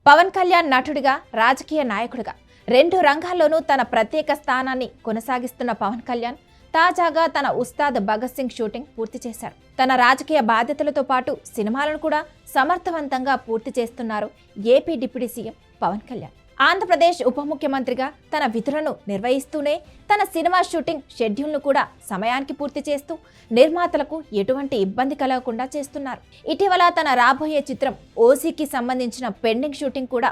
పవన్ కళ్యాణ్ నటుడిగా, రాజకీయ నాయకుడిగా రెండు రంగాల్లోనూ తన ప్రత్యేక స్థానాన్ని కొనసాగిస్తున్న పవన్ కళ్యాణ్ తాజాగా తన ఉస్తాద్ భగత్ సింగ్ షూటింగ్ పూర్తి చేశారు. తన రాజకీయ బాధ్యతలతో పాటు సినిమాలను కూడా సమర్థవంతంగా పూర్తి చేస్తున్నారు AP deputy CM Pawan Kalyan. Andhra Pradesh ఉప ముఖ్యమంత్రిగా తన విధులను నిర్వహిస్తూనే తన సినిమా షూటింగ్ షెడ్యూల్ను కూడా సమయానికి పూర్తి చేస్తూ నిర్మాతలకు ఎటువంటి ఇబ్బంది కలగకుండా చేస్తున్నారు. ఇటీవల తన రాబోయే చిత్రం ఓజీకి సంబంధించిన పెండింగ్ షూటింగ్ కూడా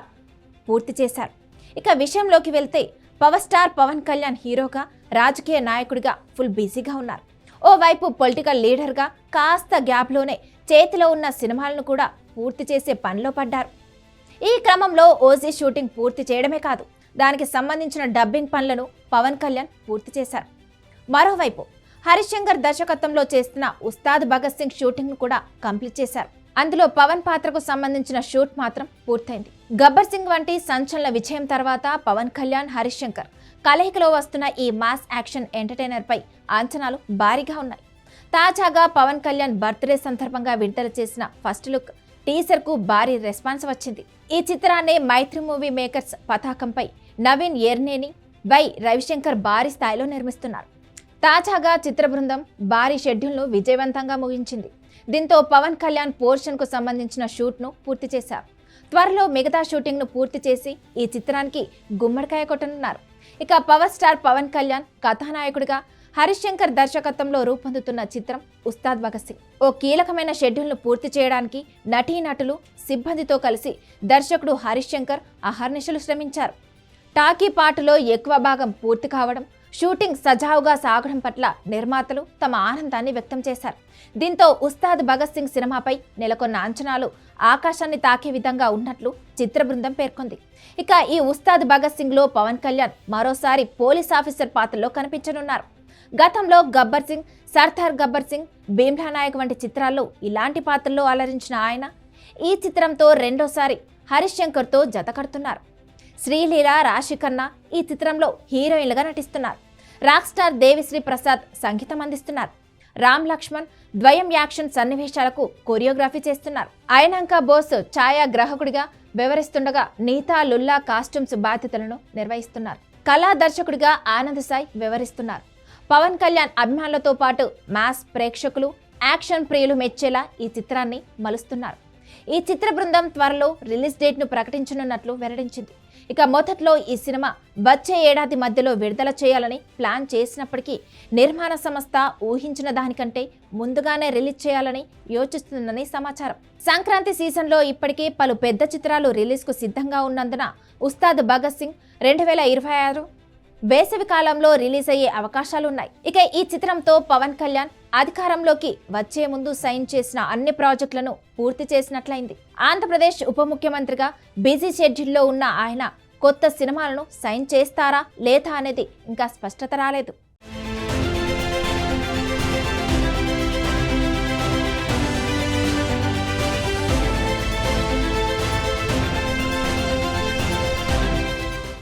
పూర్తి చేశారు. ఇక విషయంలోకి వెళ్తే పవర్ స్టార్ పవన్ కళ్యాణ్ హీరోగా, రాజకీయ నాయకుడిగా ఫుల్ బిజీగా ఉన్నారు. ఓవైపు పొలిటికల్ లీడర్గా కాస్త గ్యాప్లోనే చేతిలో ఉన్న సినిమాలను కూడా పూర్తి చేసే పనిలో పడ్డారు. ఈ క్రమంలో ఓజీ షూటింగ్ పూర్తి చేయడమే కాదు, దానికి సంబంధించిన డబ్బింగ్ పనులను పవన్ కళ్యాణ్ పూర్తి చేశారు. మరోవైపు హరిశంకర్ దర్శకత్వంలో చేస్తున్న ఉస్తాద్ భగత్ సింగ్ షూటింగ్ను కూడా కంప్లీట్ చేశారు. అందులో పవన్ పాత్రకు సంబంధించిన షూట్ మాత్రం పూర్తయింది. గబ్బర్ సింగ్ వంటి సంచలన విజయం తర్వాత పవన్ కళ్యాణ్, హరిశంకర్ కలయికలో వస్తున్న ఈ మాస్ యాక్షన్ ఎంటర్టైనర్ పై అంచనాలు భారీగా ఉన్నాయి. తాజాగా పవన్ కళ్యాణ్ బర్త్డే సందర్భంగా విడుదల చేసిన ఫస్ట్ లుక్ టీజర్ కు భారీ రెస్పాన్స్ వచ్చింది. ఈ చిత్రాన్ని మైత్రి మూవీ మేకర్స్ పతాకంపై నవీన్ ఎర్నేని వై రవిశంకర్ భారీ స్థాయిలో నిర్మిస్తున్నారు. తాజాగా చిత్ర బృందం భారీ షెడ్యూల్ను విజయవంతంగా ముగించింది. దీంతో పవన్ కళ్యాణ్ పోర్షన్ కు సంబంధించిన షూట్ను పూర్తి చేశారు. త్వరలో మిగతా షూటింగ్ను పూర్తి చేసి ఈ చిత్రానికి గుమ్మడికాయ కొట్టనున్నారు. ఇక పవర్ స్టార్ పవన్ కళ్యాణ్ కథానాయకుడిగా, హరిశంకర్ దర్శకత్వంలో రూపొందుతున్న చిత్రం ఉస్తాద్ భగత్ సింగ్ ఓ కీలకమైన షెడ్యూల్ను పూర్తి చేయడానికి నటీనటులు, సిబ్బందితో కలిసి దర్శకుడు హరిశంకర్ అహర్నిశలు శ్రమించారు. టాకీ పాటలో ఎక్కువ భాగం పూర్తి కావడం, షూటింగ్ సజావుగా సాగడం పట్ల నిర్మాతలు తమ ఆనందాన్ని వ్యక్తం చేశారు. దీంతో ఉస్తాద్ భగత్ సింగ్ సినిమాపై నెలకొన్న అంచనాలు ఆకాశాన్ని తాకే విధంగా ఉన్నట్లు చిత్ర బృందం పేర్కొంది. ఇక ఈ ఉస్తాద్ భగత్ సింగ్ లో పవన్ కళ్యాణ్ మరోసారి పోలీస్ ఆఫీసర్ పాత్రలో కనిపించనున్నారు. గతంలో గబ్బర్ సింగ్, సర్దార్ గబ్బర్ సింగ్, భీమ్లా నాయక్ వంటి చిత్రాల్లో ఇలాంటి పాత్రల్లో అలరించిన ఆయన ఈ చిత్రంతో రెండోసారి హరిశంకర్తో జత కడుతున్నారు. శ్రీలీల, రాశిఖన్నా ఈ చిత్రంలో హీరోయిన్లుగా నటిస్తున్నారు. రాక్ స్టార్ దేవిశ్రీ ప్రసాద్ సంగీతం అందిస్తున్నారు. రామ్ లక్ష్మణ్ ద్వయం యాక్షన్ సన్నివేశాలకు కొరియోగ్రఫీ చేస్తున్నారు. అయనాంక బోస్ ఛాయాగ్రాహకుడిగా వ్యవహరిస్తుండగా నీతా లుల్లా కాస్ట్యూమ్స్ బాధ్యతలను నిర్వహిస్తున్నారు. కళా దర్శకుడిగా ఆనంద్ సాయ్ వ్యవహరిస్తున్నారు. పవన్ కళ్యాణ్ అభిమానులతో పాటు మాస్ ప్రేక్షకులు, యాక్షన్ ప్రియులు మెచ్చేలా ఈ చిత్రాన్ని మలుస్తున్నారు. ఈ చిత్ర బృందం త్వరలో రిలీజ్ డేట్ను ప్రకటించనున్నట్లు వెల్లడించింది. ఇక మొదట్లో ఈ సినిమా వచ్చే ఏడాది మధ్యలో విడుదల చేయాలని ప్లాన్ చేసినప్పటికీ నిర్మాణ సంస్థ ఊహించిన దానికంటే ముందుగానే రిలీజ్ చేయాలని యోచిస్తుందని సమాచారం. సంక్రాంతి సీజన్లో ఇప్పటికే పలు పెద్ద చిత్రాలు రిలీజ్కు సిద్ధంగా ఉన్నందున ఉస్తాద్ భగత్ సింగ్ 2026 వేసవి కాలంలో రిలీజ్ అయ్యే అవకాశాలున్నాయి. ఇక ఈ చిత్రంతో పవన్ కళ్యాణ్ అధికారంలోకి వచ్చే ముందు సైన్ చేసిన అన్ని ప్రాజెక్టులను పూర్తి చేసినట్లయింది. ఆంధ్రప్రదేశ్ ఉప ముఖ్యమంత్రిగా బిజీ షెడ్యూల్లో ఉన్న ఆయన కొత్త సినిమాలను సైన్ చేస్తారా లేదా అనేది ఇంకా స్పష్టత రాలేదు.